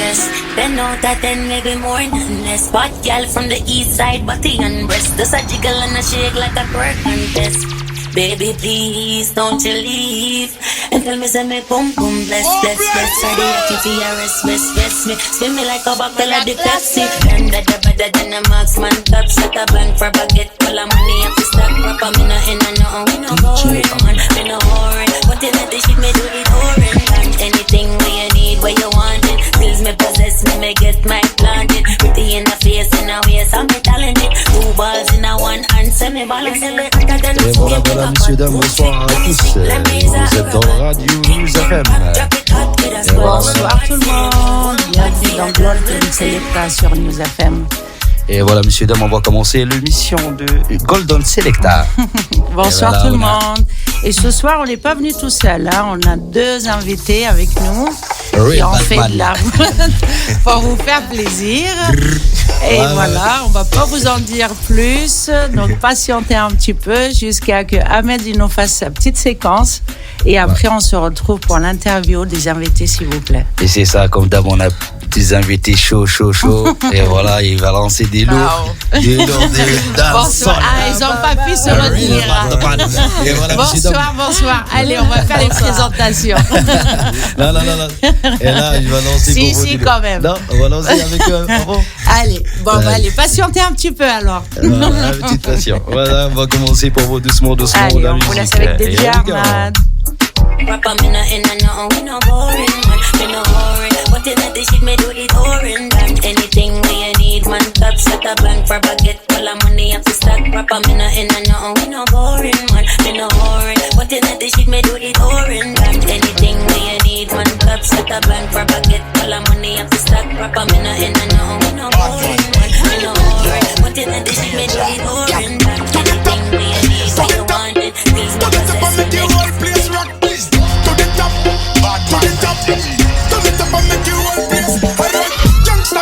undress. 10 out of 10, maybe more than less. Bad girl from the east side, body and breast. Does a jiggle and a shake like a twerk contest. Baby, please don't you leave. And tell me, say me boom boom bless, bless, bless. Ready activity, rest me. Spin me like a bottle of the Pepsi. And better than a marksman top. Set a bank for baguette, full of money and to stack. Proper, me no in and no, we no boring, man. Me no boring. But in the shit, me do it boring. And anything where you need, where you want it. Pills me possess me get my planted. Pretty in the face, in the waist, I'm talented. Two balls in a one hand, semi balance. Et voilà, messieurs, dames, bonsoir à tous. Vous êtes dans le radio News FM. Bonsoir tout le monde. Bienvenue dans Golden Selecta sur News FM. Et voilà, messieurs, dames, on va commencer l'émission de Golden Selecta. Bonsoir voilà, tout le monde. Et ce soir, on n'est pas venu tout seul. Hein. On a deux invités avec nous. Et on fait de la pour vous faire plaisir. Et voilà, on va pas vous en dire plus. Donc, patientez un petit peu jusqu'à que Ahmed nous fasse sa petite séquence. Et après, on se retrouve pour l'interview des invités, s'il vous plaît. Et c'est ça, comme d'hab, on a des invités chauds. Et voilà, il va lancer des lourds. Des bonsoir. Ils n'ont pas pu se retenir. Bonsoir. Allez, on va faire les présentations. Non. Et là, il va lancer. Si, quand même. Non, on va lancer avec Allez, allez, patientez un petit peu alors. Voilà, petite patience. Voilà, on va commencer pour vous doucement. Allez, on vous laisse avec des Ahmad. Rapper, me no in and no, we no boring, man. Me no hurry, but in the shit me do it touring, man. Anything we need, man. Top set a bank for baguette, full of money and to stack. Rapper, me no in and no, we no boring, man. Me no hurry, but in the shit me do it touring, man. Anything we need, man. Top set a bank for baguette, full of money and to stack. Rapper, me no in and no, we no boring, man. Me no hurry, but in the shit me do it touring, man. Anything we need, what you want it, please me possess me. To the top and make you one place. Alright, gangsta,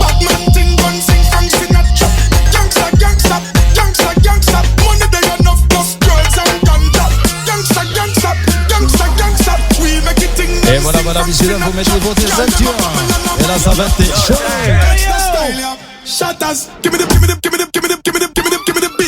Batman thing gun sing from Sinatra. Gangsta, money they enough plus girls and ganja. Gangsta, we make it thing. Et voilà, messieurs, dames, vous mettez votre ceinture. Et là, ça va être chaud. Shatters, give me the beat, give me the beat, give me the beat, give me the beat.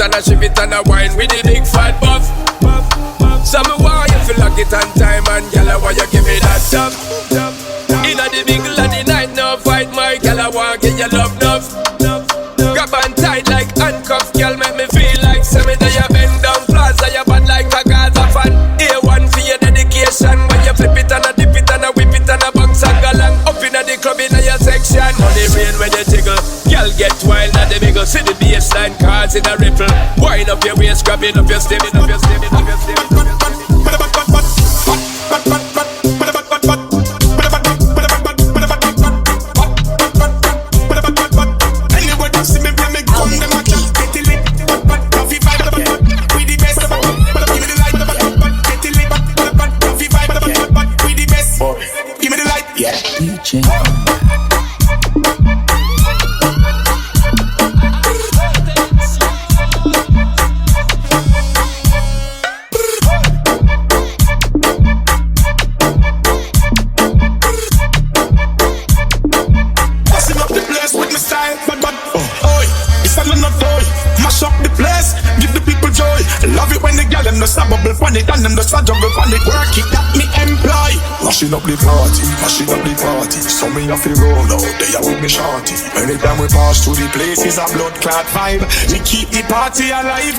And a shift it and a wine with the big fat buff. Some why you feel like it on time and gyal why you give me that jump. Inna the middle of the night, no fight, my girl, I want get your love, love. Grab and tight like handcuffs, girl, make me feel like semi that you bend down, plaza, you bad like a Gaza fan. A1 for your dedication, when you flip it and a dip it and a whip it and a bounce and go long. Up inna the club inna your section, on the rain when you jiggle. Girl get wild at the mingle, see the baseline cars in a ripple. Wind up your waist, grab it up your stem, up your stem, up your stem, up your stem. Mashing up the party. So me have to roll out there with me shorty. Anytime we pass through the place, it's a blood clot vibe. We keep the party alive.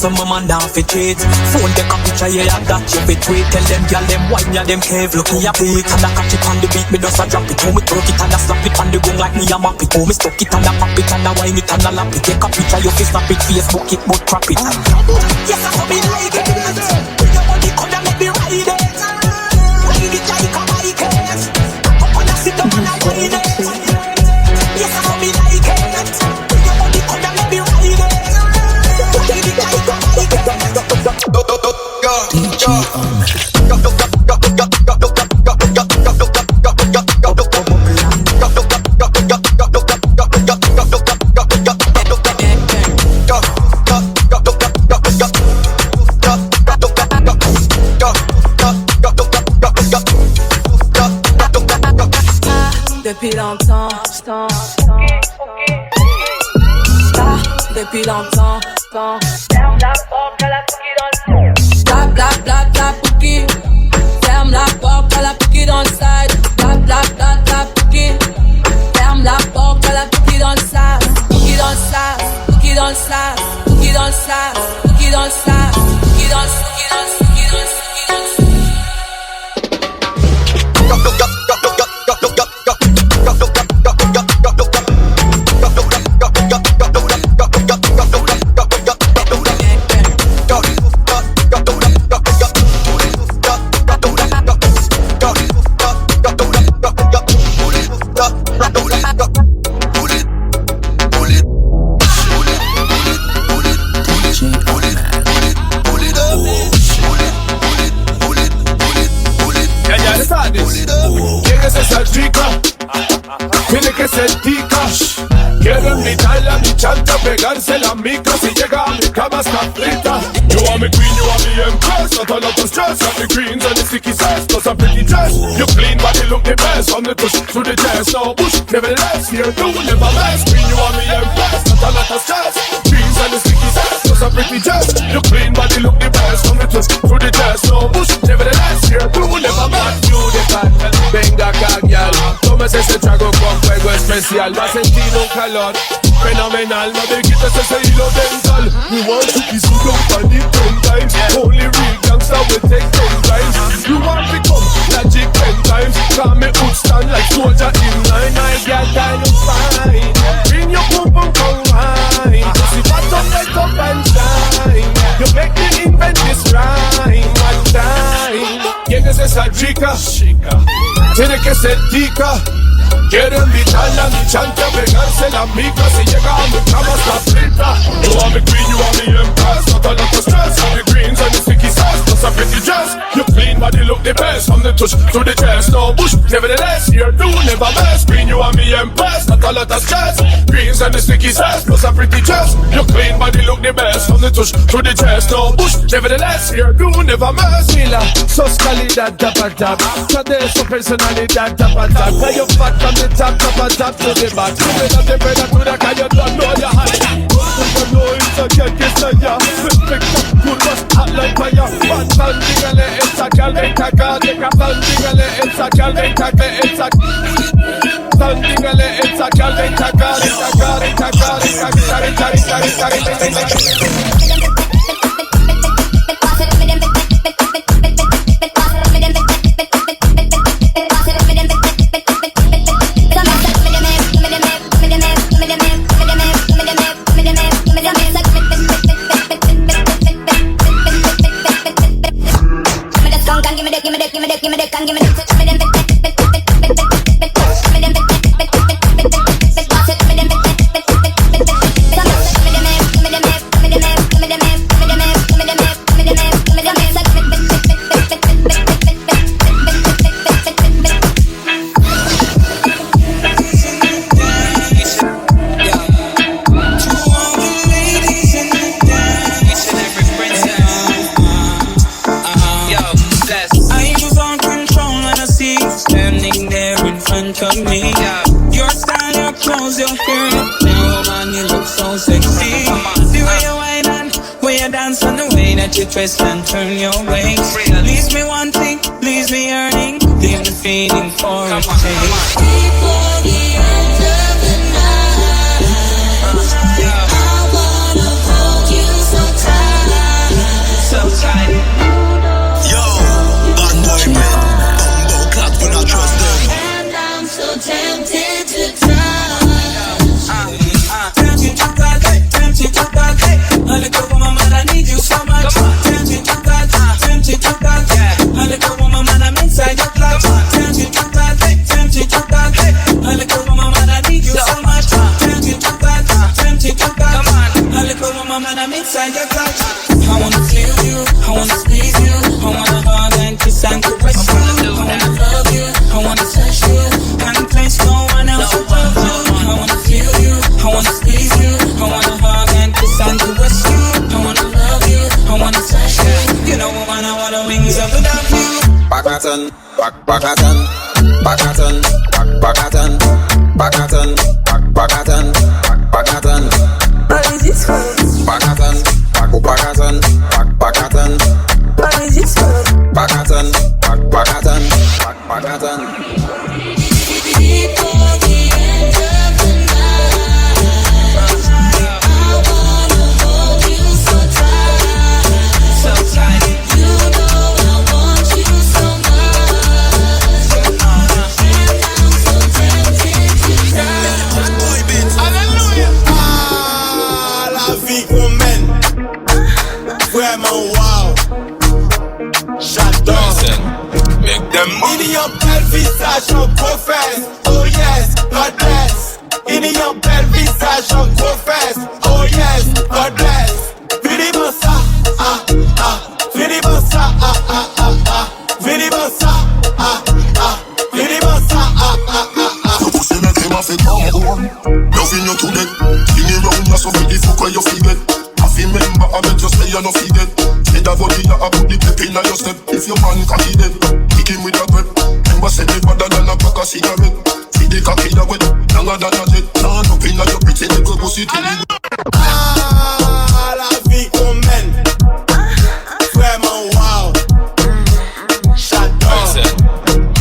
Some man down for treat. Phone take a picture, yeah, I got you for tweet. Tell them, girl, them wine, yeah, them cave. Look me a beat, and I catch it on the beat. Me just a drop it, home, me throw it, and I slap it on the gong like me a map it. Home, me stuck it, and I pop it, and I wine it, and I lap it. Take a picture, you fi snap it, Facebook it, but crap it. Yes, I saw me like it. Bring your body, come and let me ride it. Ride it like a bike. Up and I sit down and I wine it. Yes, I saw me like it. Bring your body, come and let me ride it. Depuis longtemps, depuis longtemps, ferme la porte à la Pouki dans le side. Bla bla bla bla Pouki, ferme la porte à la Pouki dans le side. Bla bla bla bla Pouki, ferme la porte à la Pouki dans le side. Pouki dans le side, Pouki dans le side, Pouki dans le side, Pouki dans le side, Pouki dans le side. tiene que ser tica. Quiero invitarla a mi chanta, pegarse la mica. Si llega a mi cama está frita. You want me queen, you want me empress. Not a lot of stress, got the greens and the sticky sass. Plus a pretty dress, you clean body look the best. From the tush to the chest, no bush, nevertheless. Here do never mess. Queen, you want me empress. Not a lot of stress, greens and the sticky sass. Plus a pretty dress, you clean body look the best. From the tush to the chest, no bush, nevertheless. Here do never mess. You the fat, venga cagial. Tómese ese trago con fuego especial. Va a sentir un calor fenomenal. No te quites ese hilo dental. We want to kiss you down 10 times. Only real gangsta will take 10 times. You want to come Logic 10 times. Call me hood stand like soldier in line. I got time to find. Bring your pum pum come wine. Pussy bottom light up and shine. You make me invent this rhyme one time. ¿Quién es esa chica? Tiene que ser tica. Quiero invitarla a mi chanta, pegarse la mica. Si llega a mi cama está frita. You want me queen, you want me empress. Not a lot of stress, all the greens and the sticky sass. Plus a pretty dress, you clean body look the best. From the tush to the chest, no bush, nevertheless. Here do never mess. Queen, you want me empress. Not a lot of stress, greens and the sticky sass. Plus a pretty dress, you clean body look the best. From the tush to the chest, no bush, nevertheless. Here do never mess. Mila, sos calidad, tap a tap. Sade su personalidad, tap a tap. Cayo fat from the top to the back. Sube la temperatura que yo don't know your height. You know it's a girl que está allá. Perfecta, curvas, hot like fire. Batan, dígale, esa girl ven acá. Batan, dígale, esa girl ven acá. Batan, dígale, esa girl ven acá. You twist and turn your ways. Leaves me wanting, leaves me yearning. Leave me feeling for a taste. Before the end of the night, I wanna hold you so tight, so tight. Yo, bad boy, man. Bumbo clap when I trust them. And I'm so tempted to touch. Tempted to touch, tempted to touch. A little woman, man, I need you so much. Tempted to touch, tempted to touch. A little woman, man, I'm inside your clutch. Tempted to touch, tempted to touch. A little woman, man, I need you so much. Tempted to touch, tempted to touch. A little woman, man, I'm inside your clutch. I wanna feel you, I wanna squeeze you, I wanna hug and kiss and caress you. I wanna love you, I wanna touch you, and place no one else above you. I wanna feel you, I wanna squeeze you, I wanna hug and kiss and caress you. I wanna love you, I wanna touch you. You know woman, I wanna wings up and down you. Pakatan, pakatan, pakatan, pakatan, pakatan, pakatan, pakatan. What is this for? Pakatan, pakatan, pakatan. What is this for? Pakatan, pakatan, pakatan. Before the end of the night, I wanna hold you so tight, so tight. You know I want you so much, and I'm so tempted to die. Alléluia. Ah, la vie qu'on mène, vraiment wow. J'adore. Make them Il y a un bel visage en professe. Oh yes, God bless. Il y a un bel visage en professe. Oh yes, God bless. Vini bossa, ah ah. Vini bossa, ah ah ah ah. Vini bossa, ah ah. Vini bossa, ah ah ah ah. I bet you say you no forget. Say that body I put the pep in your step. If your man cocky dead, kick him with a grip. Remember say me better than a pack of cigarette. See the cocky that wet, longer than a jet. Turn up in your pretty little pussy till you. Ah, la vie qu'on mène, vraiment wow. J'adore.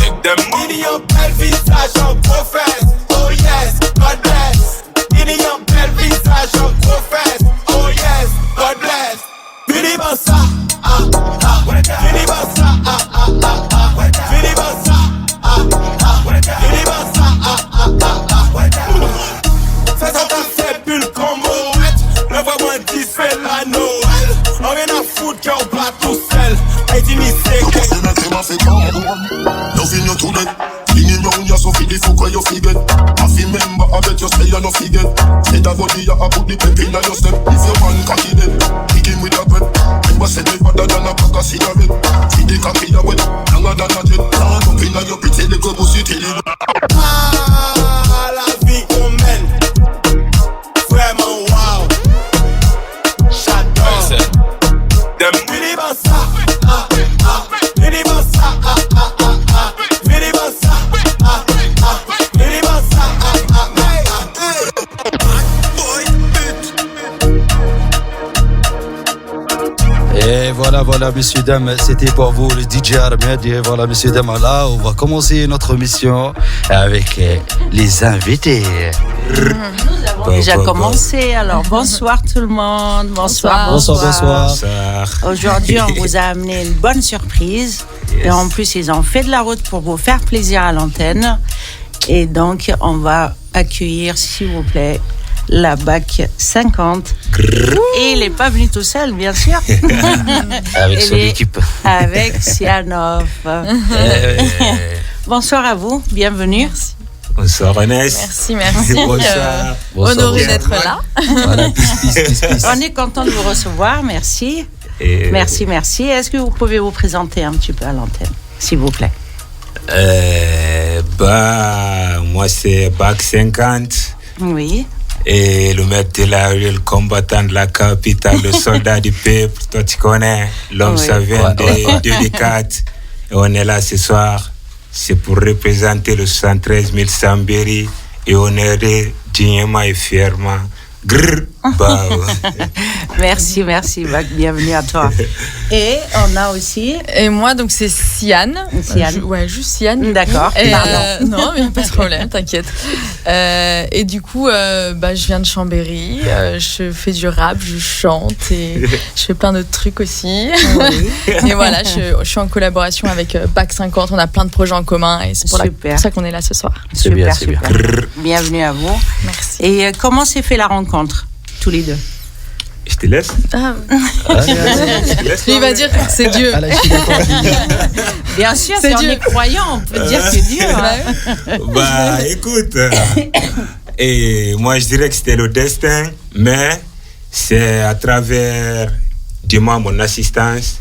Il y a un bel visage en gros fesses. Oh yes, God bless. Il y a un bel visage en gros fesses. Oh yes, God bless. Vini Bassa, ah ah. Vini Bassa, ah ah ah ah. Vini Bassa, ah ah. Vini Bassa, ah ah ah ah. Ça t'a fait bulle comme Moët. Le vois-moi 10 fait la Noël. On rien à foutre car on plat tout seul. Haïti mi c'est que c'est mec qui m'a fait comme no fin you too dead. Singing round ya so fi the fuck where you forget. I fi remember I bet you say you no forget. Say that body ya put the pep in your step. If your man cocky dead, kick him with a grip. Remember say me better than a pack of cigarette. See the cocky ya wet, longer than a jet. Turn up in your pretty little pussy till you. ah, la vie qu'on mène, vraiment wow. J'adore. Vini Bassa, ah ah. Vini Bassa, ah ah ah ah. Vini Bassa, ah ah. Vini Bassa, ah ah ah ah. Et voilà, messieurs, dames, c'était pour vous le DJ Ahmed. Et voilà, messieurs, dames, là, on va commencer notre mission avec les invités. Nous avons déjà commencé, alors bonsoir tout le monde. Bonsoir. Aujourd'hui, on vous a amené une bonne surprise. Yes. Et en plus, ils ont fait de la route pour vous faire plaisir à l'antenne. Et donc, on va accueillir, s'il vous plaît, la BAC 50. Et il n'est pas venu tout seul, bien sûr. Avec son équipe. Avec Sianov. Bonsoir à vous, bienvenue. Merci. Bonsoir Ernest. Merci. Bonsoir. Honoré d'être là. Voilà, peace. On est content de vous recevoir, merci. Merci. Est-ce que vous pouvez vous présenter un petit peu à l'antenne, s'il vous plaît? Moi c'est BAC 50. Oui. Et le maître de la rue, le combattant de la capitale, le soldat du peuple, toi tu connais, l'homme ça vient de 2004. Et on est là ce soir, c'est pour représenter le 113 000 Sambéry et honorer dignement et fièrement. Merci, Bac, bienvenue à toi. Et on a aussi... Et moi, donc c'est Siane. Juste Siane. D'accord. Non, mais pas de problème, t'inquiète. Et du coup, je viens de Chambéry, je fais du rap, je chante et je fais plein d'autres trucs aussi. Oui. Et voilà, je suis en collaboration avec BAC 50, on a plein de projets en commun et c'est pour ça qu'on est là ce soir. Super. Bienvenue à vous. Merci. Et comment s'est fait la rencontre, tous les deux? Je te laisse. Il va dire que c'est Dieu. Bien sûr, si on est croyant, on peut dire que c'est Dieu. Écoute, et moi je dirais que c'était le destin, mais c'est à travers mon assistance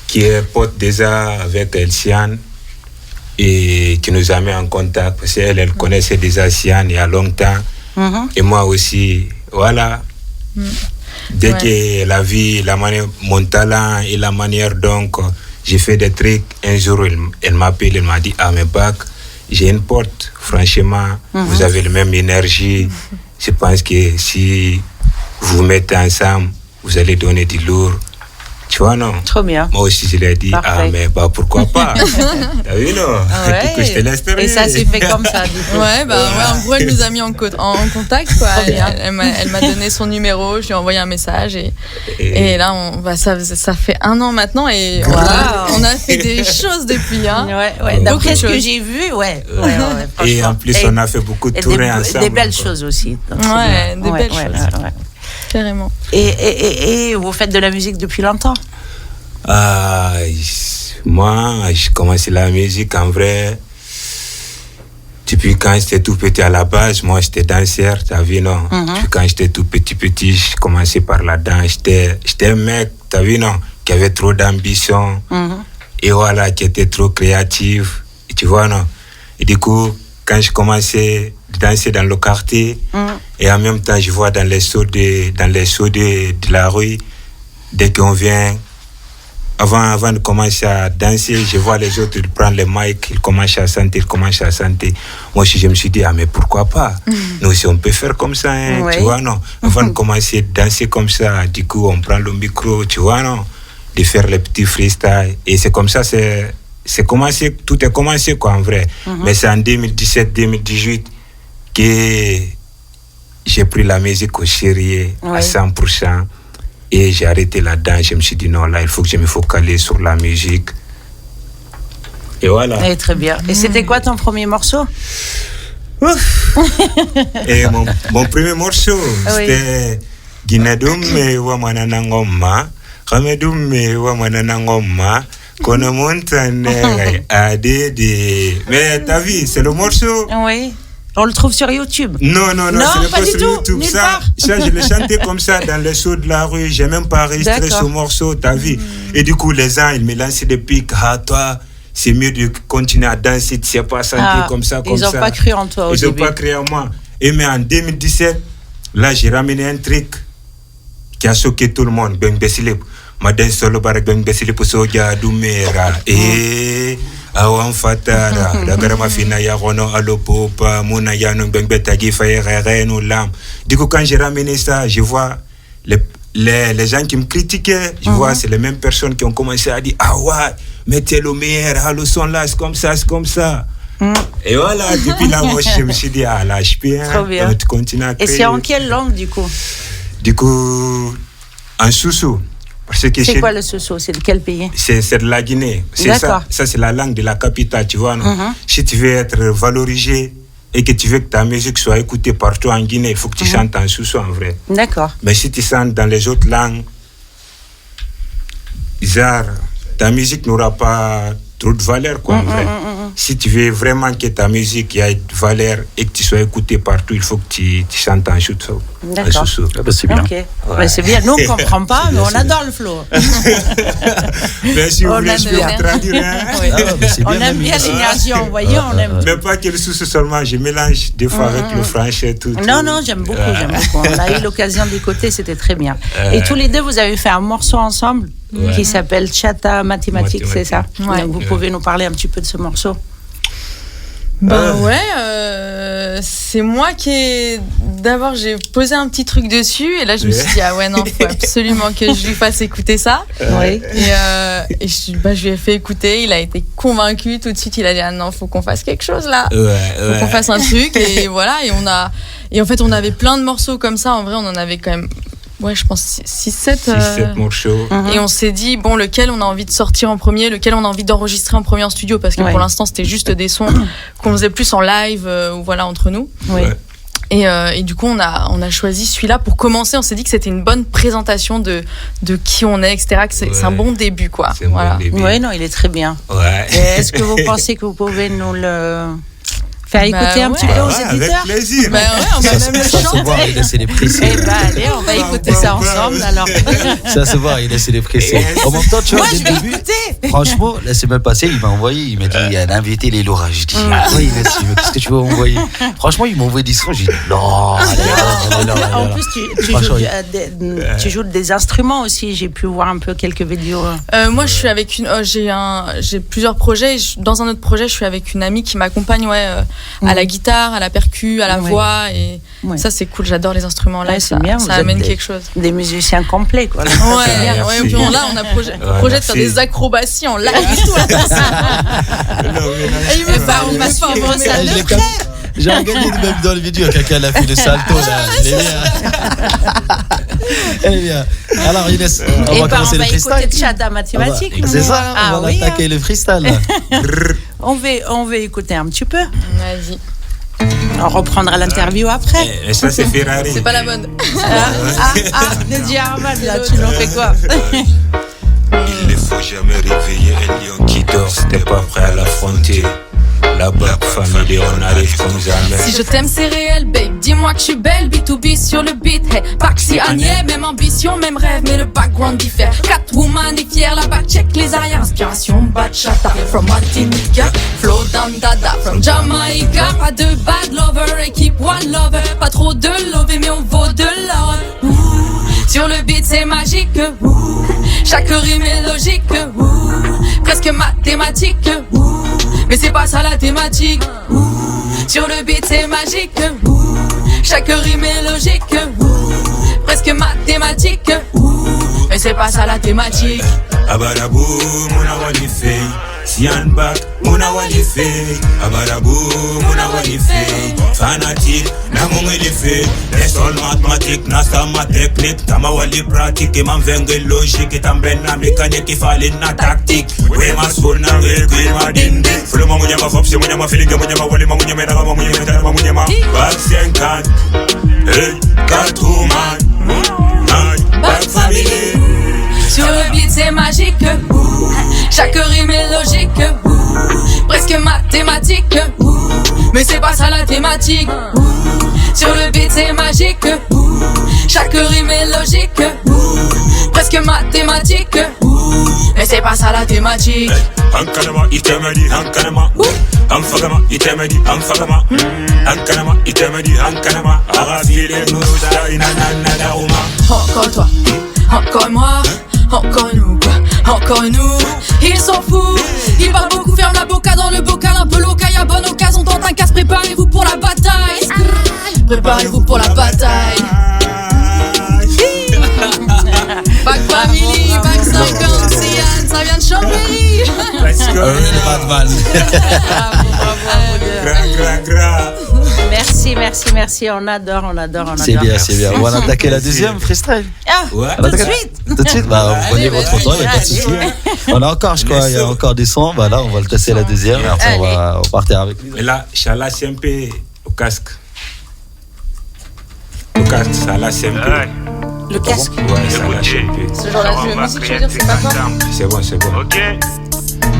qui est pote déjà avec Elsiane et qui nous a mis en contact parce qu'elle connaissait déjà Siane il y a longtemps et moi aussi, voilà. Dès que la vie, mon talent et la manière donc j'ai fait des trucs, un jour elle m'appelle, elle m'a dit mais BAC, j'ai une porte, franchement vous avez la même énergie, je pense que si vous vous mettez ensemble vous allez donner du lourd, tu vois non? Trop bien. Moi aussi je l'ai dit. Parfait. Mais pourquoi pas? T'as vu non? Du coup je te laisse terminer. Et ça s'est fait comme ça du coup. En gros elle nous a mis en contact quoi. Elle m'a donné son numéro, je lui ai envoyé un message et là ça fait 1 an maintenant et on a fait des choses depuis d'après ce que j'ai vu et en plus on a fait beaucoup de tournées ensemble. Des belles choses aussi. Des belles choses. Carrément. Et vous faites de la musique depuis longtemps? Moi, j'ai commencé la musique en vrai depuis quand j'étais tout petit à la base. Moi, j'étais danseur, t'as vu, non? Depuis quand j'étais tout petit, j'ai commencé par la danse. J'étais un mec, t'as vu, non? Qui avait trop d'ambition et voilà, qui était trop créatif. Et tu vois, non? Et du coup, quand j'ai commencé à danser dans le quartier, Et en même temps, je vois dans les sauts de la rue, dès qu'on vient, avant de commencer à danser, je vois les autres prendre le mic, ils commencent à chanter. Moi aussi, je me suis dit, mais pourquoi pas? Nous aussi, on peut faire comme ça, hein, tu vois, non? Avant de commencer à danser comme ça, du coup, on prend le micro, tu vois, non? De faire les petits freestyles. Et c'est comme ça, c'est commencé, tout est commencé, quoi, en vrai. Mais c'est en 2017-2018 que j'ai pris la musique au sérieux à 100%. Et j'ai arrêté là-dedans. Je me suis dit, non, là, il faut que je me focalise sur la musique. Et voilà. Et très bien. Et c'était quoi ton premier morceau? Et mon premier morceau, c'était Guinedume wa mwanana ngoma, Ramedume wa mwanana ngoma, Kona montane adede. Mais t'as vu, c'est le morceau. Oui. On le trouve sur YouTube. Non, c'est pas pas du sur tout, YouTube. nulle Ça, part. je l'ai chanté comme ça dans les sauts de la rue. J'ai même pas enregistré D'accord. ce morceau, t'as vu. Et du coup, les gens, ils me lançaient des pics. Ah, toi, c'est mieux de continuer à danser, tu sais pas chanter comme ça, comme ça. Ils n'ont pas cru en toi au Ils n'ont début. pas cru en moi. Et mais en 2017, là, j'ai ramené un truc qui a choqué tout le monde. Ben Bessilip. Ma danse solo par Ben Bessilip Soja Dumera. Et awan fatara. La grama fina ya rono alopopa. Muna ya non Ben Betagi Faye no lam. Du coup, quand j'ai ramené ça, je vois les gens qui me critiquaient, je vois, c'est les mêmes personnes qui ont commencé à dire, ah ouais, mettez le meilleur, le son là, c'est comme ça, c'est comme ça. Et voilà, depuis là, moi, je me suis dit, ah là, je peux, Trop bien. tu continues à Et créer. c'est en quelle langue du coup? Du coup, en Soussou. Parce que C'est quoi le soso? C'est de quel pays? c'est de la Guinée. C'est D'accord. ça c'est la langue de la capitale, tu vois. Non? Si tu veux être valorisé et que tu veux que ta musique soit écoutée partout en Guinée, il faut que tu chantes en Soussou en vrai. D'accord. Mais si tu chantes dans les autres langues, bizarre, ta musique n'aura pas trop de valeur, quoi, en vrai. Si tu veux vraiment que ta musique ait de valeur et que tu sois écouté partout, il faut que tu chantes en Soussou. D'accord. C'est bien. Ok. Ouais, c'est bien. Nous, on ne comprend pas, mais on adore le flow. Mais si vous On voulez, aime je peux bien. vous traduire. Hein? Oui. c'est On bien, aime bien Mamie. l'énergie envoyée, on aime. Mais pas que le Soussou seulement, je mélange des fois avec le français, tout. Non, j'aime beaucoup, j'aime beaucoup. On a eu l'occasion d'écouter, c'était très bien. Et tous les deux, vous avez fait un morceau ensemble qui s'appelle Chata Mathématiques, c'est ça? Ouais. Donc vous pouvez nous parler un petit peu de ce morceau? C'est moi qui d'abord j'ai posé un petit truc dessus et là je me suis dit ah ouais non faut absolument que je lui fasse écouter ça. Oui. Et je lui ai fait écouter, il a été convaincu tout de suite, il a dit ah non faut qu'on fasse quelque chose là, faut qu'on fasse un truc et voilà et en fait on avait plein de morceaux comme ça, en vrai on en avait quand même je pense 6-7 morceaux. Et on s'est dit, bon, lequel on a envie de sortir en premier, lequel on a envie d'enregistrer en premier en studio, parce que pour l'instant, c'était juste des sons qu'on faisait plus en live, ou voilà, entre nous. Oui. Et du coup, on a choisi celui-là pour commencer. On s'est dit que c'était une bonne présentation de qui on est, etc. Que c'est un bon début, quoi. C'est un bon début. Oui, non, il est très bien. Ouais. Et est-ce que vous pensez que vous pouvez nous le faire écouter un petit peu aux éditeurs? Avec plaisir. On va même le Ça se chanter. voit, il essaie de presser. Eh ben allez, on va écouter ça ensemble alors. Ça se voit, il essaie de presser. En même temps, tu vois, Moi, dès je le vais début, écouter. franchement, la semaine passée, il m'a envoyé, il m'a dit, il y a un invité, les Laura. Je dis, oui, merci, mais qu'est-ce que tu veux m'envoyer? Franchement, il m'a envoyé des sons, j'ai dit, non, allez. En plus, tu joues des instruments aussi. J'ai pu voir un peu quelques vidéos. Moi, je suis avec j'ai plusieurs projets. Dans un autre projet, je suis avec une amie qui m'accompagne à la guitare, à la percu, à la voix. Et ça, c'est cool. J'adore les instruments là. Ouais, c'est bien, Ça vous amène êtes quelque chose. Des musiciens complets, quoi. Et puis là, on a projet de faire des acrobaties en live et tout. Et il me fait on va suivre ça de près. J'ai regardé même dans le vidéo, quelqu'un a fait le salto là. Elle est bien. Alors Inès, on va commencer le freestyle. On va écouter Chata Mathématiques. C'est ça, on va attaquer le freestyle là. On va écouter un petit peu. Vas-y. On reprendra l'interview après. Et ça, c'est Ferrari. C'est pas la bonne. Nedji Ahmad, là, tu nous fais quoi? Il ne faut jamais réveiller un lion qui dort si t'es pas prêt à l'affronter. La Back Family, on arrive comme jamais. Si je t'aime c'est réel babe, dis-moi que je suis belle. B2B sur le beat, hey. Paxi Agnès, même ambition, même rêve, mais le background diffère. Catwoman est fière, la back check les arrières. Inspiration bachata, from Martinique, flow down dada, from Jamaica. Pas de bad lover, équipe one lover. Pas trop de love, mais on vaut de love. Ouh. Sur le beat c'est magique, ouh. Chaque rime est logique, ouh. Presque mathématique, ouh. Mais c'est pas ça la thématique, ouh. Sur le beat c'est magique, ouh. Chaque rime est logique, ouh. Presque mathématique, ouh. Mais c'est pas ça la thématique. Abadabou, mona walife. Sian back, mona walife. Abadabou, mona walife. Fanatique, na mon walife. Les sols mathématiques, na sa ma technique. Tama wali pratique, et m'en venge logique. Et t'embène na mécanique, il fallait na tactique. Oui, ma soul na véhicule, ma dinde. Fule ma mounia ma fopsi, mounia ma feeling, mounia ma wali, ma mounia ma naga, ma mounia ma tala, ma mounia ma. Back 50, hey, Catwoman. Back Family. Sur le beat c'est magique, ouh. Chaque rime est logique, ouh. Presque mathématique, ouh. Mais c'est pas ça la thématique, ouh. Sur le beat c'est magique, ouh. Chaque rime est logique, ouh. Presque mathématique, ouh. Mais c'est pas ça la thématique. Hankanama itemedi hankanama, hanfagama itemedi hanfagama, hankanama itemedi hankanama. Arafile nouza inanana dauma. Encore toi, encore moi. Encore nous, encore nous, ils s'en foutent. Ils parlent beaucoup, ferme la boca dans le bocal, un peu local, y'a bonne occasion, tente un casse, préparez-vous pour la bataille. Préparez-vous pour la bataille. Back Family, Back 50, Sian, ça vient de Chambéry. Let's go. Le Batman. Merci, on adore. C'est bien. On va attaquer la deuxième freestyle. Ouais. Tout de suite. Bah, vous prenez votre temps, il n'y a pas de souci. On a encore, je crois, il y a encore des sons. Bah là, on va le tester la deuxième. Et après, on va partir avec lui. Et là, Chala CMP au casque. Ça l'a CMP. Le casque. Ouais, ça l'a CMP. Ce genre-là de musique, je veux dire, c'est pas quoi. C'est bon. Ok.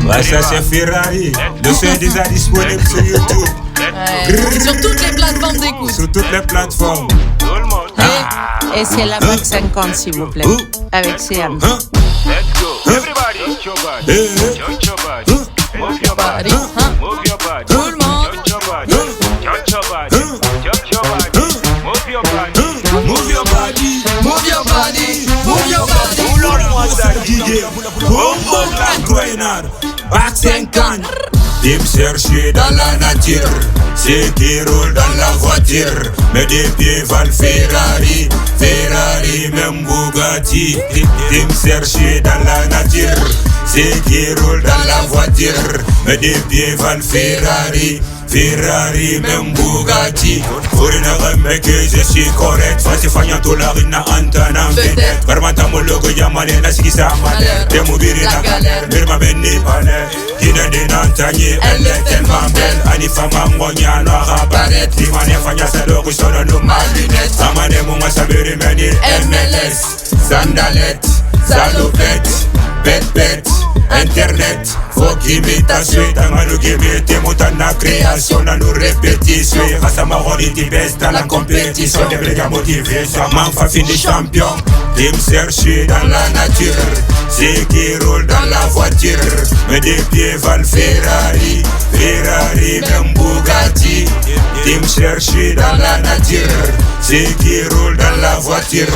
Ouais, ça c'est Ferrari. Le son est déjà disponible sur YouTube. Ouais. Sur toutes les plateformes d'écoute. Sur toutes les plateformes. Et c'est la Back 50, s'il vous plaît. Avec CM. Let's go. Everybody, touch your body. Touch your body. Move your body. Move your body. Tout le monde. Touch your body. Touch your body. Touch your body. Move your body. Move your body. Move your body. Move your body. Tout le monde wants à guider. Bombo la Groenard. Back 50. Ils me cherchent dans la nature. C'est qui roule dans la voiture. Mais des pieds valent Ferrari. Ferrari, même Bugatti. Ils me cherchent dans la nature. C'est qui roule dans la voiture. Mais des pieds valent Ferrari. Ferrari, même Bugatti. Pour une remède que je suis correct. Face Fagnan, tout la rina Antanan. Peut-être. Barmata Mologo Yamane, Nasiki Samale. Demobiri la galère. Mirma Benni Palais. Dina Dinantani, elle est tellement belle. Anifa Mamgonia, Noira Barrette. Limane Fagnan, c'est le ruisseau de nos mallunettes. Samane Mouma Sabiri Meni, MLS. Sandalette, salopette, pète, internet. Faut qu'il m'ait assuré, dans ma logique, t'es montant la création, dans nos répétitions. Grâce à ma rôle, il baisse dans la compétition. Des blés motivés, sur ma fa fini champion. Il me cherche dans la nature, c'est qui roule dans la voiture. Mais des pieds valent Ferrari, Ferrari, même Bugatti. Il me cherche dans la nature, c'est qui roule dans la voiture.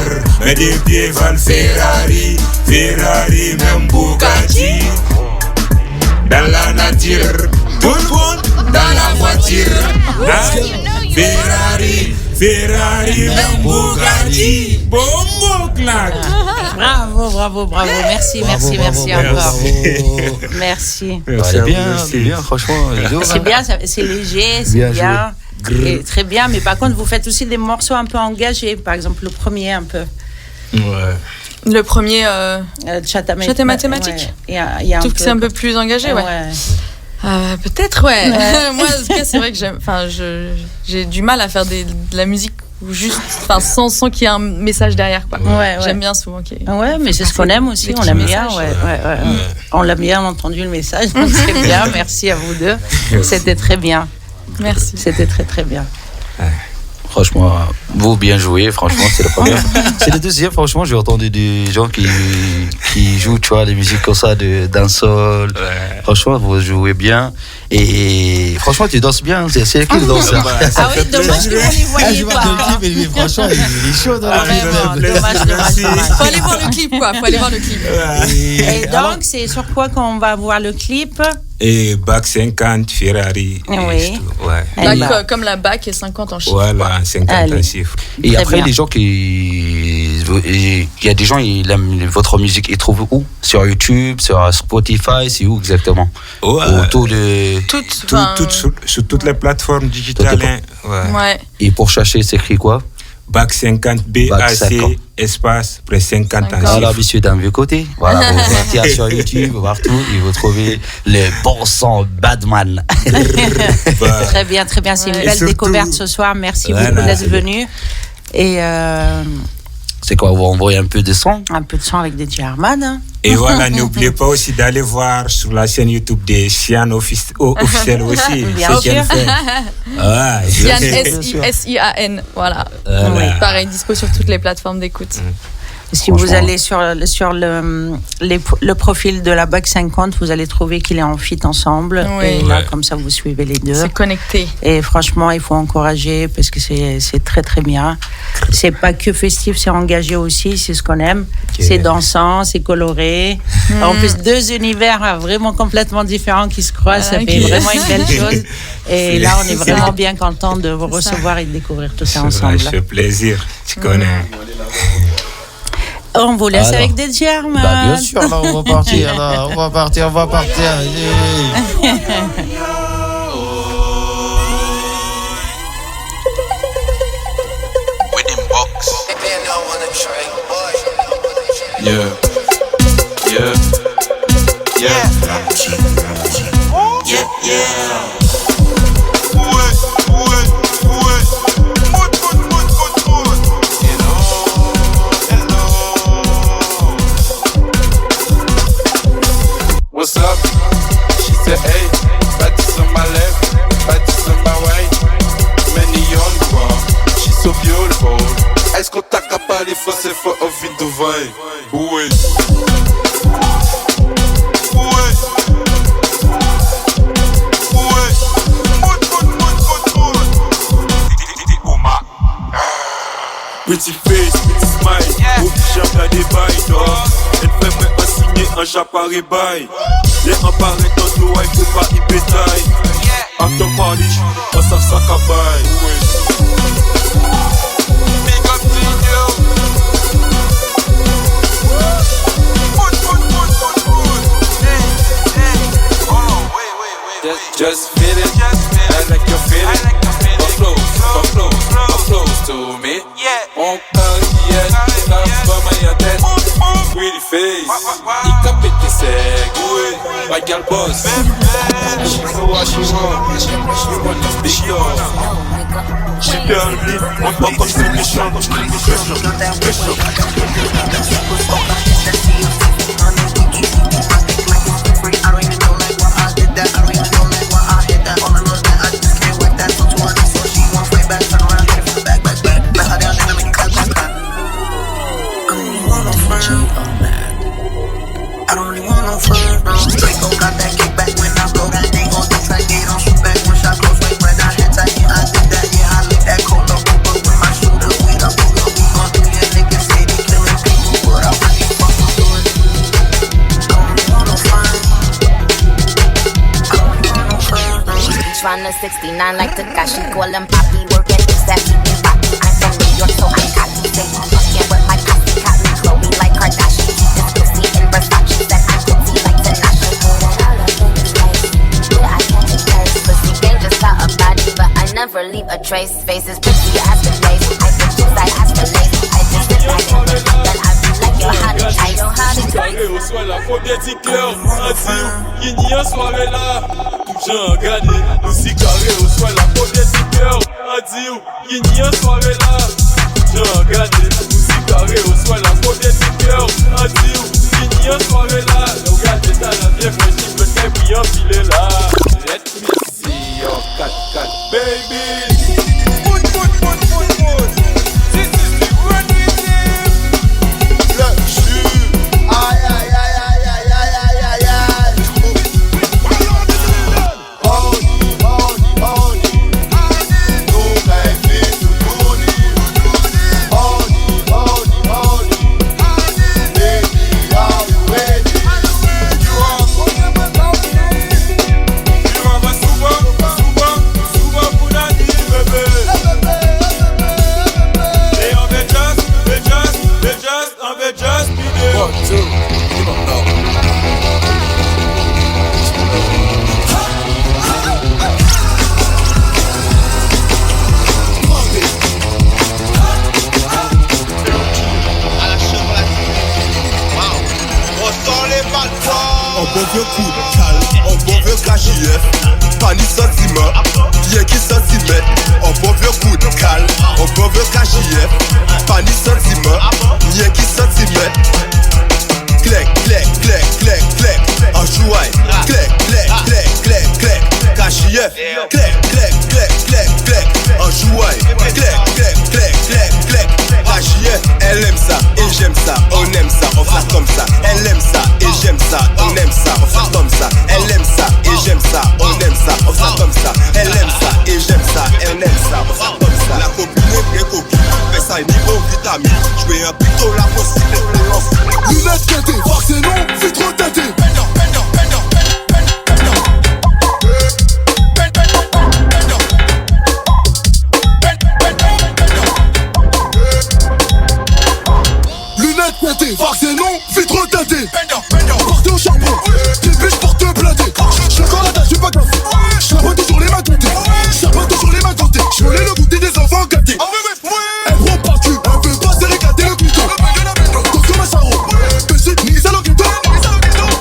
Mais des pieds valent Ferrari, Ferrari, même Bugatti. Dans la nature, tout le monde dans la voiture. Ferrari, Ferrari, même Bugatti. Bombo claque. Bravo. Merci encore. Merci. C'est bien, franchement. C'est bien, c'est léger, c'est bien. Et très bien, mais par contre, vous faites aussi des morceaux un peu engagés. Par exemple, le premier un peu. Ouais. Le premier, Chat et mathématiques. Ouais. Il y a je trouve que c'est un peu plus engagé, ouais. Peut-être, ouais. Moi, en tout cas, c'est vrai que j'ai du mal à faire de la musique ou juste, enfin, sans qu'il y ait un message derrière, quoi. Ouais. J'aime bien souvent qu'il y ait... Ouais, mais c'est ce qu'on aime aussi, on l'aime bien. Ouais. On l'a bien entendu le message, donc c'est bien. Merci à vous deux. C'était très bien. Merci. C'était très très bien. Franchement, vous bien joué, franchement, c'est la première. C'est le deuxième, franchement, j'ai entendu des gens qui jouent, tu vois, les musiques comme ça, de dancehall. Ouais. Franchement, vous jouez bien. Et franchement, tu danses bien, c'est qui le danseur. Ah oui, dommage que vous ne les voyez pas. Mais franchement, il est chaud dans le clip. Dommage. Faut aller voir le clip, quoi. Faut aller voir le clip. Et donc, c'est sur quoi qu'on va voir le clip? Et bac 50, Ferrari. Oui. Ouais. Bac, comme la bac et 50 en chiffres. Voilà, 50 en chiffres. Et Très après, bien. les gens il y a des gens, ils aiment votre musique, ils trouvent où? Sur YouTube, sur Spotify, c'est où exactement? Ouais. Sur toutes les plateformes digitales. Ouais. Et pour chercher, c'est écrit quoi? Bac 50, BAC, espace, après 50 ans. Alors, messieurs, d'un vieux côté. Voilà, vous partez sur YouTube, partout, et vous trouvez le bon son Badman. Très bien, très bien. C'est une belle découverte ce soir. Merci beaucoup d'être venu. Et c'est quoi, on va envoyer un peu de son? Un peu de son avec DJ Arman. Et voilà, n'oubliez pas aussi d'aller voir sur la chaîne YouTube des Sian officiel aussi. Bien sûr. Sian, S-I-A-N. Voilà. Oui. Pareil, dispo sur toutes les plateformes d'écoute. Si vous allez sur le profil de la BAC 50, vous allez trouver qu'il est en feat ensemble. Oui. Et là, comme ça, vous suivez les deux. C'est connecté. Et franchement, il faut encourager parce que c'est très, très bien. C'est pas que festif, c'est engagé aussi, c'est ce qu'on aime. Okay. C'est dansant, c'est coloré. En plus, deux univers vraiment complètement différents qui se croisent, ça fait vraiment une belle chose. Et là, on est vraiment bien content de vous recevoir et de découvrir tout ça ensemble. Ça fait plaisir, tu connais. On vous laisse avec des germes. Bah bien sûr, là, on va partir. Là, on va partir. What's up? She said, hey, Baptiste on my left, Baptiste on my right. Many on the wall, she's so beautiful. Est-ce qu'on t'a capable forcer for a vie de vai? Oui. Pretty face, pretty smile, au pyjama des bails d'or. Elle fait même pas signer un chapari bail. Les emparés dans l'eau, il faut pas y bétail. After party, on s'en sac à bail. Big up to you. Just feel it, I like your feeling. Come close to me. On parle hier, ça va ma tête. Pretty face, il capte tes secs. My girl boss, she know what she want. She want this big dog. She girl me, on va comme c'est méchant. I don't really want no friends, no. Draco got that kickback when I blow that thing on the track. They don't shoot back when shot close range, but I hit tight. Yeah, I did that. Yeah, I lick that cold up with my shooter. We up, we gon' do your niggas say they killing people, but I really fucking do it. I don't really want no friends. I don't really want no friends, no. Tryna 69 like Takashi, call him Poppy, working exactly in Poppy. I'm from New York, so I'm cocky. Say you fucking with my posse, caught me Chloe like Kardashian. This pussy in Versace, said I'm pretty like Tanashi. Yeah, I can't take place. Pussy gang just got a body, but I never leave a trace. Faces pretty as the face. I put two side as the lace. I just sit back and look, then I be like, yo, how to taste? Yo, how to taste? Au soir, la faute des ticleurs. Ainsi, il n'y a soirée là. j'ai regardé, nous si carré au soir la peau des cœurs. On dit où, il n'y a soirée là. J'ai regardé, nous si carré au soir la peau des cœurs. On dit où, il n'y a soirée là. Le gars t'as la bien fraîchie, peut-être puis un filet là. Let me see your cat cat baby. Put. This is the one with him. Le jus. Aïe aïe aïe aïe aïe aïe aïe aïe. Un bon vieux coup de calme, un bon vieux KJF, pas ni sentiment, bien qui centimètre. Un bon vieux coup de calme, un bon vieux KJF, pas ni sentiment, bien qui centimètre. Clec, clec, clec, clec, clec, en jouaille, clec, clec, clec, clec, clec, KJF, clec, clec, clec, clec, clec, en jouaille, clec, clec, clec, clec, clec, KJF. Elle aime ça et j'aime ça, on aime ça, on fait comme ça. Elle aime ça et j'aime ça, on aime ça, on fait comme ça. Elle aime ça et j'aime ça, on aime ça, on fait comme ça. Elle aime ça et j'aime ça, elle aime ça, on fait comme ça. La copine est bien coquille, fait ça niveau vitamine. Jouer un plutôt la possible de lancer. Lunettes teintées, voir que c'est non, vitre teintée. Lunettes teintées, voir que c'est non, vitre teintée. Portée au charbon, des biches porte blindées. J'suis encore la dalle, j'suis pas gaffé. J's'abonne toujours les mains comptées. J's'abonne toujours les mains comptées. J'voulais le goûter des enfants gâtés. Elle prend pas cul, elle veut pas se régater le couteau. Dans ce machin rond, Bessie, ni ça le guido.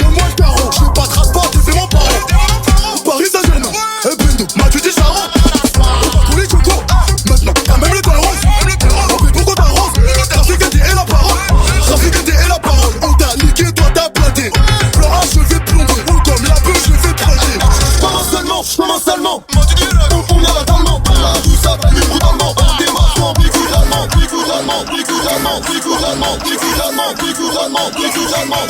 Donne-moi le carreau, j'fais pas de race, pas de fais mon parent. Paris Saint-Germain, et Bendo, m'a tu dis Charon. On va pour les chocos, maintenant t'as même le teint rose. On fait beaucoup d'arrose, trafic et la parole. Trafic et la parole, on t'a niqué, toi t'as planté. Florent, je vais plomber, ou comme la beuh, je vais planter. J'commence seulement, on a l'atendement. Tout ça va plus brutalement, démarrement, bricouramment, bricouramment, bricouramment, bricouramment, bricouramment, bricouramment, bricouramment,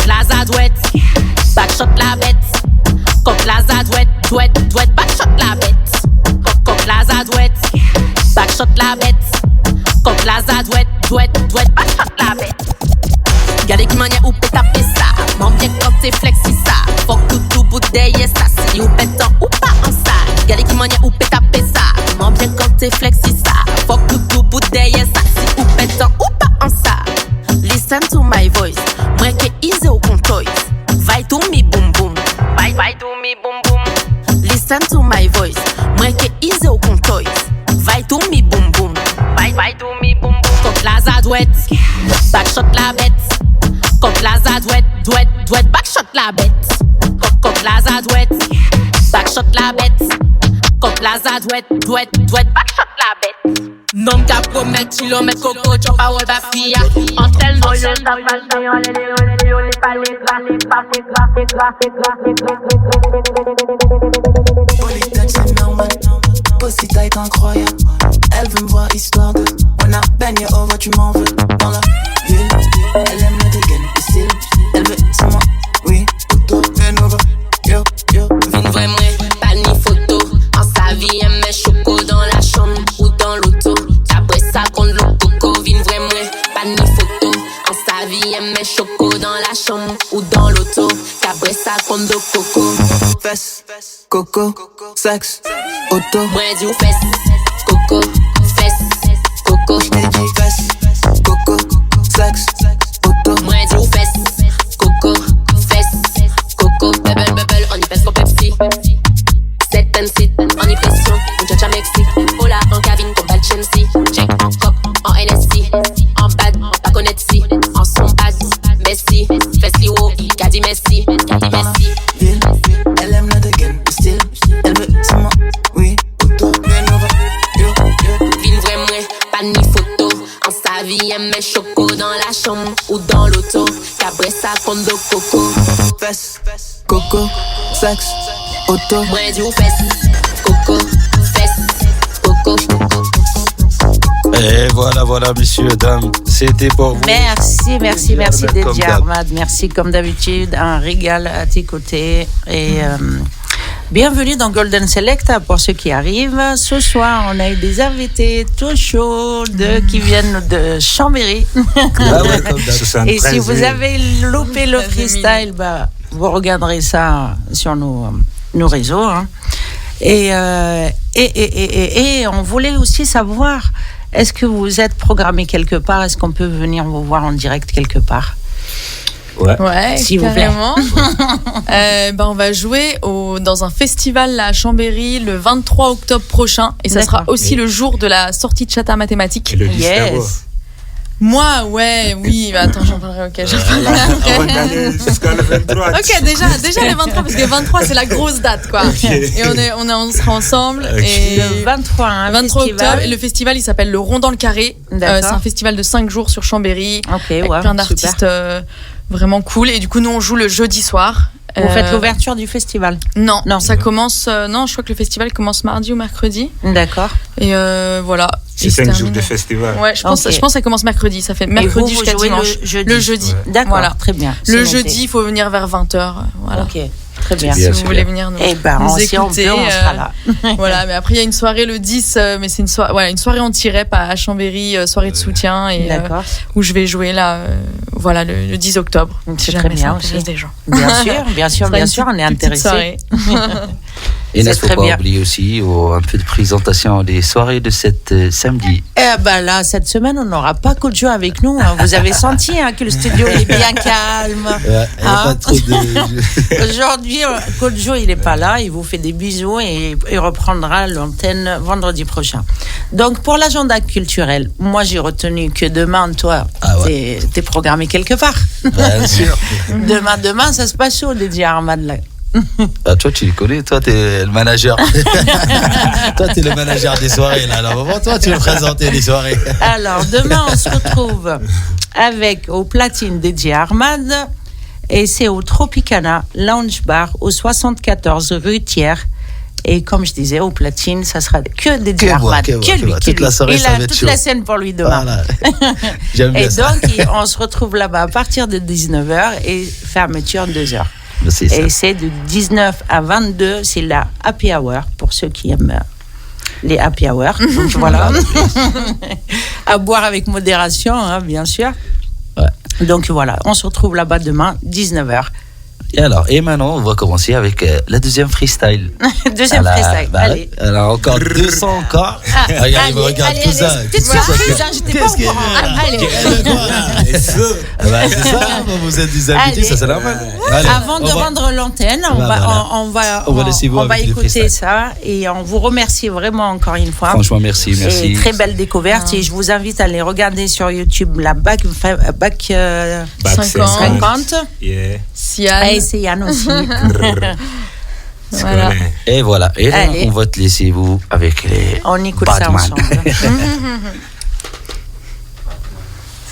Cop la zadouette, backshot la bête. Cop la zadouette, douette, backshot la bête. Cop la zadouette, backshot la bête. Cop la zadouette, douette, backshot la bête. Gardez qui mania ou peut taper ça. M'en bien quand t'es flexi ça. Faut que tout bout d'ailleurs ça. Si ou pétant ou pas en ça. Gardez qui mania ou peut taper ça. M'en bien quand t'es flexi ça. Faut que tout bout d'ailleurs ça. Si ou pétant ou pas en ça. Listen to my voice. Moi que easy au contoy. Vai to me boom boom. Vai to me boom boom. Listen to my voice. Moi que easy au contoy. Vai to me boom boom. Vai to me boom boom. Cop la zadouette, backshot la bête. Cop la zadouette, douette, backshot la bête. Cop la zadouette, backshot la bête. Cop la zadouette, douette, backshot la bête. Non qu'à promettre kilomètre coco, tu pas ouais bafia. En tel non je Pussy tight incroyable. Elle veut me voir histoire de on a baigné over, tu m'en veux. Dans la ville, elle aime le dégaine, le style. Elle veut c'est moi, oui, photo, ben over. Yo, vine vraiment, pas ni photo. En sa vie, elle met choco dans la chambre ou dans l'auto. Après ça, contre le coco, vine vraiment, pas ni photo. En sa vie, elle met choco dans la chambre ou dans l'auto. Après ça, contre le coco. Fesse, coco, sexe, auto. Moi, dis ou fesse, coco, fesse, coco. J't'ai dit fesse, coco, sexe, auto. Moi, dis ou fesse, coco, fesse, coco. Bubble, on y pèse comme Pepsi. Set and sit, en y pression, on tchatcha Mexique. Hola, en cabine, comme Chelsea. Check, en cop, en NSC. En bad, en pas connaître si. En son bad, Messi. Fessi, wow, Kadi Messi. Ville, elle aime le dégaine, le style. Elle veut c'est moi, oui, auto, ben over. Yo, vine vraiment, pas ni photo. En sa vie, elle met choco dans la chambre ou dans l'auto. Qu'après ça, compte de coco. Fesse, coco, sexe, auto. Moi, dis ou fesse, coco, fesse, coco. Et voilà, messieurs, dames, c'était pour vous. Merci, Comme DJ d'hab. Armad. Merci, comme d'habitude, un régal à tes côtés. Et bienvenue dans Golden Selecta pour ceux qui arrivent. Ce soir, on a eu des invités tout chauds qui viennent de Chambéry. Ah ouais, comme d'hab. Et si vous avez loupé le freestyle, vous regarderez ça sur nos réseaux. Hein. Et on voulait aussi savoir, est-ce que vous êtes programmé quelque part? Est-ce qu'on peut venir vous voir en direct quelque part? Ouais, s'il vous plaît. carrément. On va jouer dans un festival à Chambéry le 23 octobre prochain. Et ça sera aussi le jour de la sortie de Chata Mathématiques. Yes. Moi, oui, attends, j'en parlerai, ok. Avant d'aller jusqu'à le 23. Ok, déjà le 23, parce que le 23, c'est la grosse date, quoi. Okay. Et on sera ensemble. Okay. Et le 23 octobre. Et le festival, il s'appelle Le Rond dans le Carré. C'est un festival de 5 jours sur Chambéry. Avec plein d'artistes vraiment cool. Et du coup, nous, on joue le jeudi soir. Vous faites l'ouverture du festival? Non, ça commence. Non, je crois que le festival commence mardi ou mercredi. D'accord. Et voilà. C'est 5 jours de festival. Ouais, je pense que ça commence mercredi. Ça fait mercredi jusqu'à dimanche. Le jeudi. Ouais. D'accord. Voilà. Très bien. Le jeudi, il faut venir vers 20h. Voilà. Ok. Très bien. Si vous voulez venir nous écouter, on sera là. Voilà, mais après il y a une soirée le 10, mais c'est une soirée anti-rap à Chambéry, soirée de soutien et où je vais jouer là, le 10 octobre. C'est très bien aussi. Des gens. Bien sûr, on est intéressés. Et n'est-ce pas oublier aussi un peu de présentation des soirées de cette samedi. Là, cette semaine, on n'aura pas Kojo avec nous. Hein. Vous avez senti que le studio est bien calme. Pas trop de... Aujourd'hui, Kojo, il n'est pas là. Il vous fait des bisous et il reprendra l'antenne vendredi prochain. Donc, pour l'agenda culturel, moi, j'ai retenu que demain, toi, t'es programmé quelque part. Bien sûr. Demain, ça se passe où, DJ Armad là? Toi, tu le connais, toi, t'es le manager. Toi, t'es le manager des soirées, là. Alors, toi, tu veux présenter les soirées. Alors, demain, on se retrouve avec au platine DJ Armad et c'est au Tropicana Lounge Bar au 74 rue Thiers. Et comme je disais, au platine, ça sera que des Armad. Que lui. Toute la soirée, ça va être toute chaud. la scène pour lui demain. Voilà. J'aime bien Et ça. donc, on se retrouve là-bas à partir de 19h et fermeture 2h. C'est ça. Et c'est de 19 à 22, c'est la happy hour pour ceux qui aiment les happy hours. Donc voilà. À boire avec modération, hein, bien sûr. Ouais. Donc voilà, on se retrouve là-bas demain, 19h. Et maintenant, on va commencer avec la deuxième freestyle. Deuxième freestyle, allez. Alors, encore 200 encore. Regarde, il me regarde tout ça. Petite surprise, hein, j'étais pas au courant. Allez. C'est ça, vous êtes des invités, ça c'est normal. Allez, avant de rendre l'antenne, on va écouter ça et on vous remercie vraiment encore une fois. Franchement, merci. Et très belle découverte et je vous invite à aller regarder sur YouTube la Bac 50. Yeah. Sian. Et c'est Yann aussi. Voilà. Et voilà. Et là, on va te laisser vous avec les on écoute Batman. ça ensemble.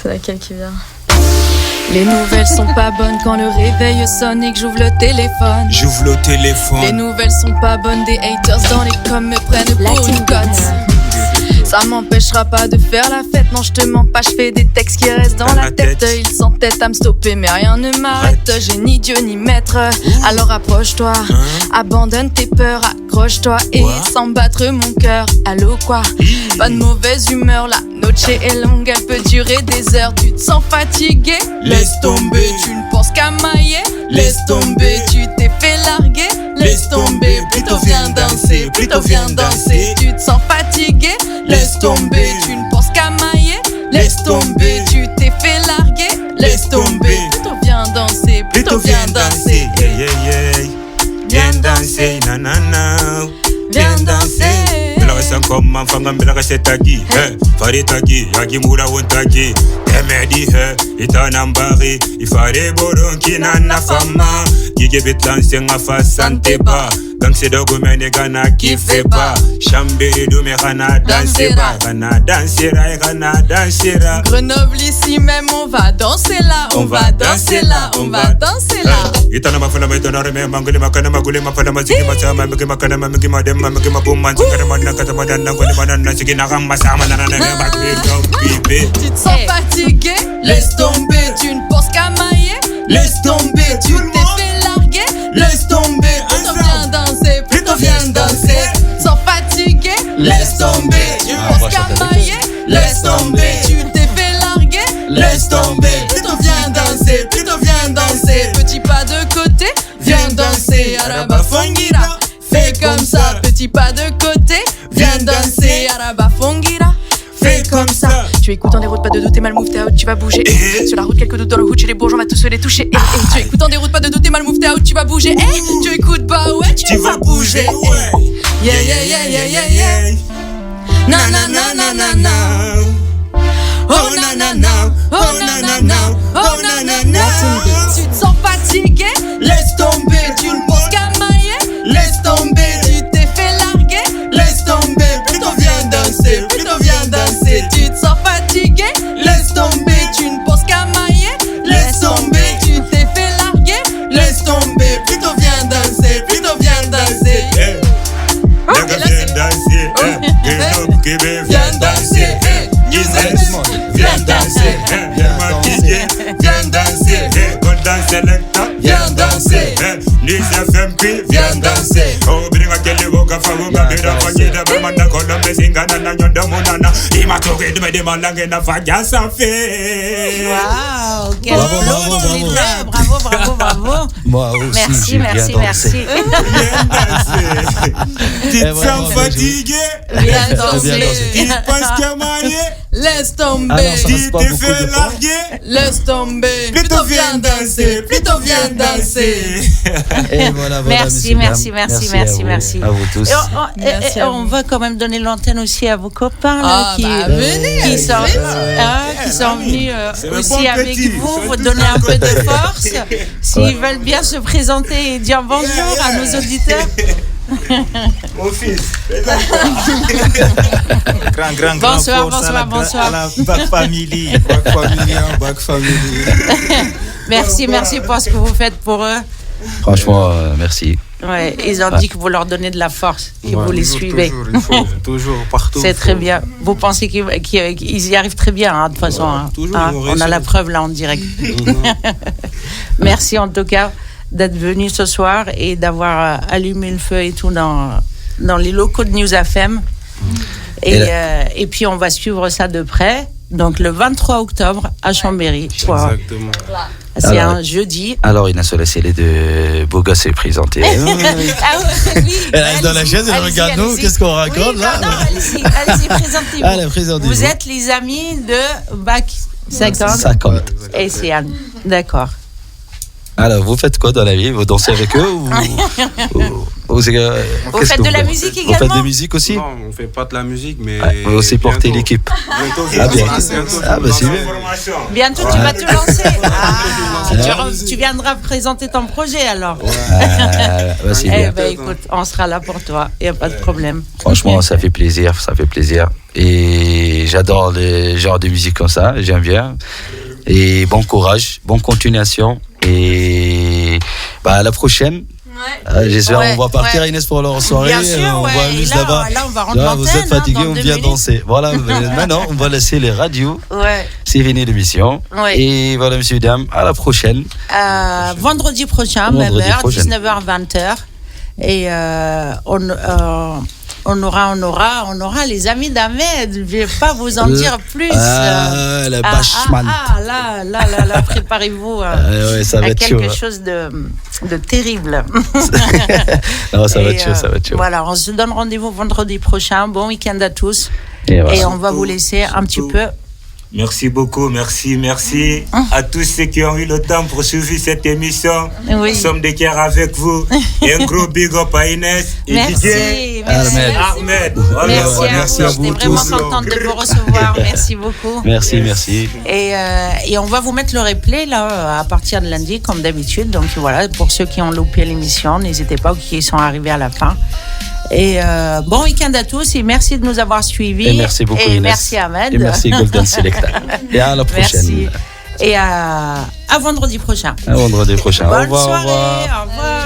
C'est laquelle qui vient? Les nouvelles sont pas bonnes quand le réveil sonne et que j'ouvre le téléphone. J'ouvre le téléphone. Les nouvelles sont pas bonnes, des haters dans les coms me prennent pour une cote. Ça m'empêchera pas de faire la fête, non je te mens pas, je fais des textes qui restent dans la tête. Ils s'entêtent à me stopper mais rien ne m'arrête. J'ai ni Dieu ni maître, alors approche-toi. Abandonne tes peurs, accroche-toi et sans battre mon cœur. Allô quoi? Pas de mauvaise humeur, la noche est longue, elle peut durer des heures. Tu te sens fatigué? Laisse tomber. Tu ne penses qu'à mailler? Laisse tomber. Tu t'es fait larguer? Laisse tomber. Plutôt viens danser, plutôt viens danser. Tu te sens fatigué? Laisse tomber. Tu ne penses qu'à mailler? Laisse tomber. Tu t'es fait larguer? Laisse tomber. Plutôt viens danser, plutôt viens danser. Viens danser, nanana. Viens danser. Belakasa koma fanga belakasa tagi, fare tagi, yagi mura wontagi. Temedi itanambari, ifare boronki nana fama. Gige betlanse ngafa sante ba. Gang se dogo mene gana kife ba. Chambere do me gana danser ba. Gana dansera, gana dansera. Grenoble ici même on va danser là. On va danser là, on va danser là. Itana mafala maitana reme mangule makana magule mafala maziki masama magi makana magi madem magi mabumman singare manna kata madanna gole manna sigina gamma sama nanana bébé. Tu te sens fatigué? Laisse tomber. Tu ne penses qu'à mailler? Laisse tomber. Tu t'es fait larguer? Laisse tomber. Plutôt viens danser, plutôt viens danser. Sans fatigué? Laisse tomber. Tu ne penses qu'à mailler? Laisse tomber. Tu t'es fait larguer? Laisse tomber. Plutôt viens danser, plutôt viens danser. Petit pas de côté, viens danser. Araba Fongira, fais comme ça. Petit pas de côté, viens danser. Araba Fongira, fais comme ça. Tu écoutes en déroute, pas de doute, t'es mal move, t'es out, tu vas bouger. Sur la route, quelques doutes dans le hood, chez les bourgeois, on va tous les toucher. Tu écoutes en déroute, pas de doute, t'es mal move, t'es out, tu vas bouger. Tu écoutes pas, ouais, tu vas bouger. Yeah, yeah, yeah, yeah, yeah, yeah. Na na na na na na. Oh na na na, oh na na na, oh na na na. Tu te sens fatigué? Laisse tomber. Tu ne penses qu'à mailler? Laisse tomber. Tu t'es fait larguer? Laisse tomber. Plutôt viens danser, plutôt viens danser. Tu te sens fatigué? Laisse tomber. Tu ne penses qu'à mailler? Laisse tomber. Tu t'es fait larguer? Laisse tomber. Plutôt viens danser, plutôt viens danser. Viens danser, viens danser, viens danser, viens danser, Golden Selecta, viens danser, Lisa FMP, viens danser. Oh, bring a kelly woka fagunga bira fagida bamanda kolombe singana na nyondo munana. Imatore de me demandanga na fagia safe. Waouh, quel flow, bravo. Moi aussi, Merci. Tu te sens fatigué? Viens danser. Tu penses qu'à mailler? Laisse tomber. Tu t'es fait larguer? Laisse tomber. Plutôt viens danser, plutôt viens danser. Et voilà, merci. À vous tous. Et on va quand même donner l'antenne aussi à vos copains là, qui sont venus aussi avec vous donner un peu de force. S'ils veulent bien se présenter et dire bonjour à nos auditeurs. Mon fils. Bonsoir. Back family. Merci pour ce que vous faites pour eux. Franchement, merci. Ouais, ils ont dit que vous leur donnez de la force, que vous les suivez. Toujours, il faut, toujours, partout. C'est très bien. Vous pensez qu'ils y arrivent très bien, hein, de toute façon. Hein. Toujours, On a la preuve là en direct. Merci en tout cas d'être venu ce soir et d'avoir allumé le feu et tout dans les locaux de News FM. Et puis on va suivre ça de près. Donc le 23 octobre à Chambéry. Exactement. C'est un jeudi. Alors Inès, laissez les deux beaux gosses se présenter. Elle reste dans la chaise, elle regarde nous, qu'est-ce qu'on raconte là? Non, allez-y, présentez-vous. Allez, présentez-vous. Vous êtes les amis de Bac 50 et c'est Anne. D'accord. Alors, vous faites quoi dans la vie? Vous dansez avec eux ou vous faites de la musique également? Vous faites de musique aussi? Non, on ne fait pas de la musique, mais. Vous aussi portez l'équipe. Bientôt, bien. C'est bien. Bientôt, tu vas te lancer. Tu viendras présenter ton projet alors. C'est bien. Écoute, on sera là pour toi. Il n'y a pas de problème. Franchement, ça fait plaisir. Et j'adore les genres de musique comme ça. J'aime bien. Et bon courage, bonne continuation. Et à la prochaine. J'espère on va partir Inès pour leur soirée. Bien sûr, on va juste là-bas. Là, on va rendre l'antenne. Vous êtes fatigués, on vient danser. Voilà, maintenant on va laisser les radios. C'est fini l'émission. Et voilà, messieurs, dames, à la prochaine. Vendredi prochain, même heure, 19h, 20h. Et on aura les amis d'Ahmed. Je ne vais pas vous en dire plus. La Bachman. Là, préparez-vous ça va à être quelque chaud, chose de terrible. Non, ça va être chaud, ça va être chaud. Voilà, on se donne rendez-vous vendredi prochain. Bon week-end à tous. Et on va vous laisser un petit peu. Merci beaucoup, merci à tous ceux qui ont eu le temps pour suivre cette émission. Oui. Nous sommes de cœur avec vous. Et un gros big up à Inès et merci, Ahmed. Merci à vous. J'étais vraiment contente de vous recevoir. Merci beaucoup. Merci. Et on va vous mettre le replay là à partir de lundi comme d'habitude. Donc voilà, pour ceux qui ont loupé l'émission, n'hésitez pas ou qui sont arrivés à la fin. Et bon week-end à tous et merci de nous avoir suivis. Et merci beaucoup Inès. Merci Ahmed. Et merci Golden Selecta. Et à la prochaine. Merci. Et à vendredi prochain. À vendredi prochain. Bonne soirée. Au revoir.